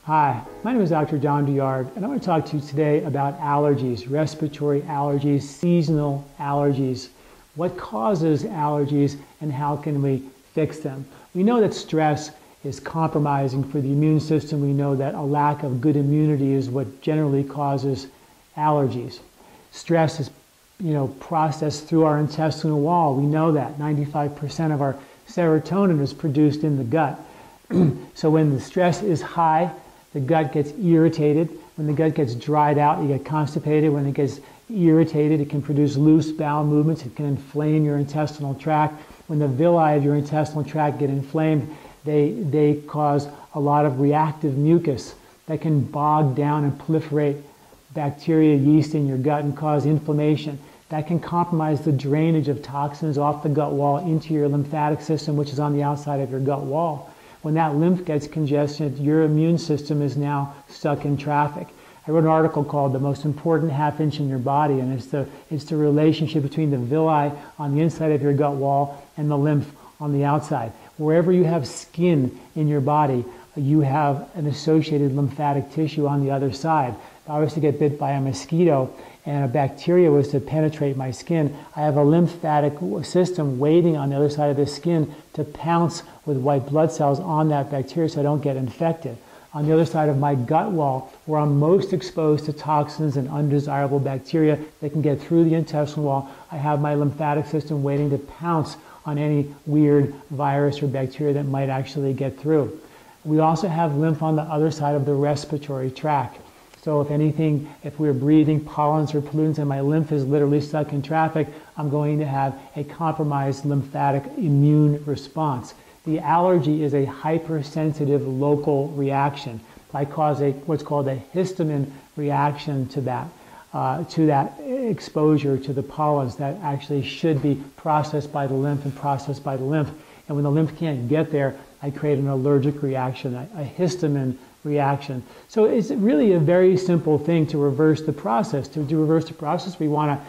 Hi, my name is Dr. Don Douillard, and I want to talk to you today about allergies, respiratory allergies, seasonal allergies. What causes allergies and how can we fix them? We know that stress is compromising for the immune system. We know that a lack of good immunity is what generally causes allergies. Stress is processed through our intestinal wall. We know that 95% of our serotonin is produced in the gut. So when the stress is high, the gut gets irritated. When the gut gets dried out, you get constipated. When it gets irritated, it can produce loose bowel movements. It can inflame your intestinal tract. When the villi of your intestinal tract get inflamed, they cause a lot of reactive mucus that can bog down and proliferate bacteria, yeast in your gut and cause inflammation. That can compromise the drainage of toxins off the gut wall into your lymphatic system, which is on the outside of your gut wall. When that lymph gets congested, your immune system is now stuck in traffic. I wrote an article called "The Most Important Half Inch in Your Body," and it's the relationship between the villi on the inside of your gut wall and the lymph on the outside. Wherever you have skin in your body, you have an associated lymphatic tissue on the other side. If I was to get bit by a mosquito and a bacteria was to penetrate my skin, I have a lymphatic system waiting on the other side of the skin to pounce with white blood cells on that bacteria so I don't get infected. On the other side of my gut wall, where I'm most exposed to toxins and undesirable bacteria that can get through the intestinal wall, I have my lymphatic system waiting to pounce on any weird virus or bacteria that might actually get through. We also have lymph on the other side of the respiratory tract. So if we're breathing pollens or pollutants and my lymph is literally stuck in traffic, I'm going to have a compromised lymphatic immune response. The allergy is a hypersensitive local reaction. I cause what's called a histamine reaction to that exposure to the pollens that actually should be processed by the lymph and processed by the lymph. And when the lymph can't get there, I create an allergic reaction, a histamine reaction. So it's really a very simple thing to reverse the process. To reverse the process, we want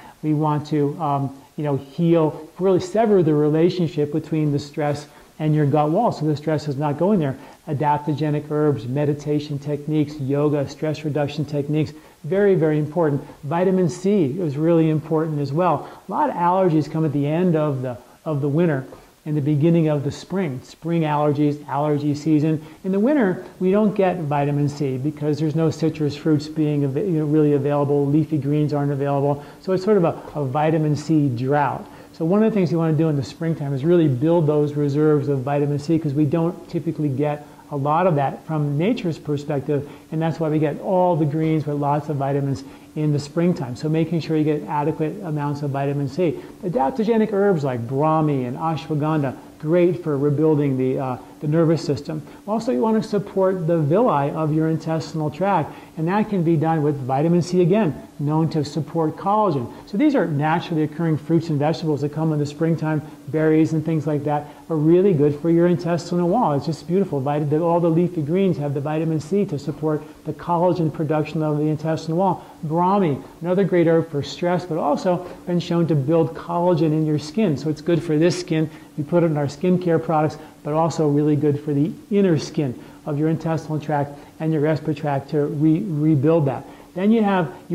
to heal, really sever the relationship between the stress and your gut wall, so the stress is not going there. Adaptogenic herbs, meditation techniques, yoga, stress reduction techniques, very, very important. Vitamin C is really important as well. A lot of allergies come at the end of the winter and the beginning of the spring. Spring allergies, allergy season. In the winter, we don't get vitamin C because there's no citrus fruits being really available. Leafy greens aren't available. So it's sort of a vitamin C drought. So one of the things you want to do in the springtime is really build those reserves of vitamin C because we don't typically get a lot of that from nature's perspective, and that's why we get all the greens with lots of vitamins in the springtime. So making sure you get adequate amounts of vitamin C. Adaptogenic herbs like brahmi and ashwagandha, great for rebuilding the nervous system. Also, you want to support the villi of your intestinal tract, and that can be done with vitamin C, again, known to support collagen. So these are naturally occurring fruits and vegetables that come in the springtime. Berries and things like that are really good for your intestinal wall. It's just beautiful. All the leafy greens have the vitamin C to support the collagen production of the intestinal wall. Brahmi, another great herb for stress, but also been shown to build collagen in your skin. So it's good for this skin. We put it in our skincare products, but also really good for the inner skin of your intestinal tract and your respiratory tract to rebuild that. Then you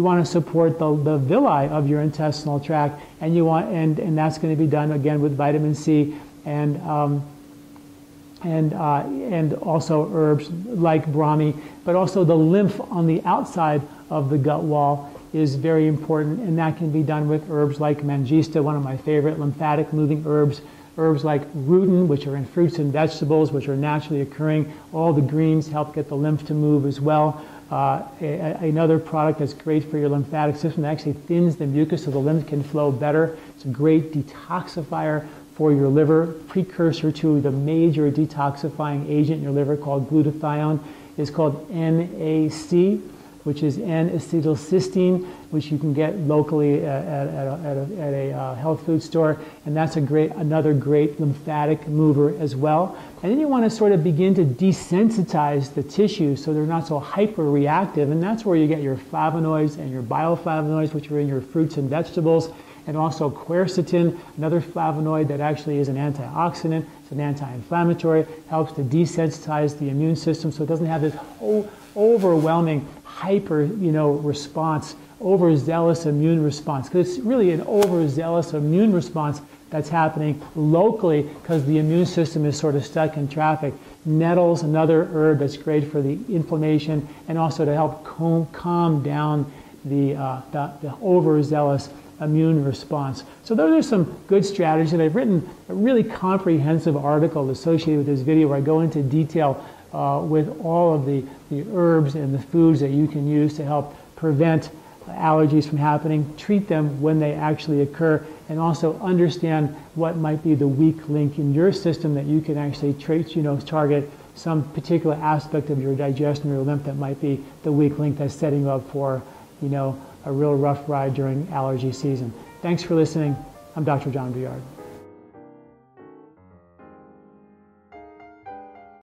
want to support the villi of your intestinal tract, and that's going to be done again with vitamin C and also herbs like brahmi, but also the lymph on the outside of the gut wall is very important, and that can be done with herbs like mangista, one of my favorite lymphatic moving herbs. Herbs like rutin, which are in fruits and vegetables, which are naturally occurring. All the greens help get the lymph to move as well. Another product that's great for your lymphatic system that actually thins the mucus so the lymph can flow better. It's a great detoxifier for your liver. Precursor to the major detoxifying agent in your liver called glutathione is called NAC, which is N-Acetyl-Cysteine, which you can get locally at a health food store, and that's another great lymphatic mover as well. And then you want to sort of begin to desensitize the tissues so they're not so hyper-reactive, and that's where you get your flavonoids and your bioflavonoids, which are in your fruits and vegetables. and also quercetin, another flavonoid that actually is an antioxidant. It's an anti-inflammatory, helps to desensitize the immune system so it doesn't have this overwhelming hyper, response, overzealous immune response. Because it's really an overzealous immune response that's happening locally because the immune system is sort of stuck in traffic. Nettles, another herb that's great for the inflammation and also to help calm down the overzealous immune response. So those are some good strategies, and I've written a really comprehensive article associated with this video where I go into detail with all of the herbs and the foods that you can use to help prevent allergies from happening, treat them when they actually occur, and also understand what might be the weak link in your system that you can actually target some particular aspect of your digestion or your lymph that might be the weak link that's setting you up for, a real rough ride during allergy season. Thanks for listening. I'm Dr. John Douillard.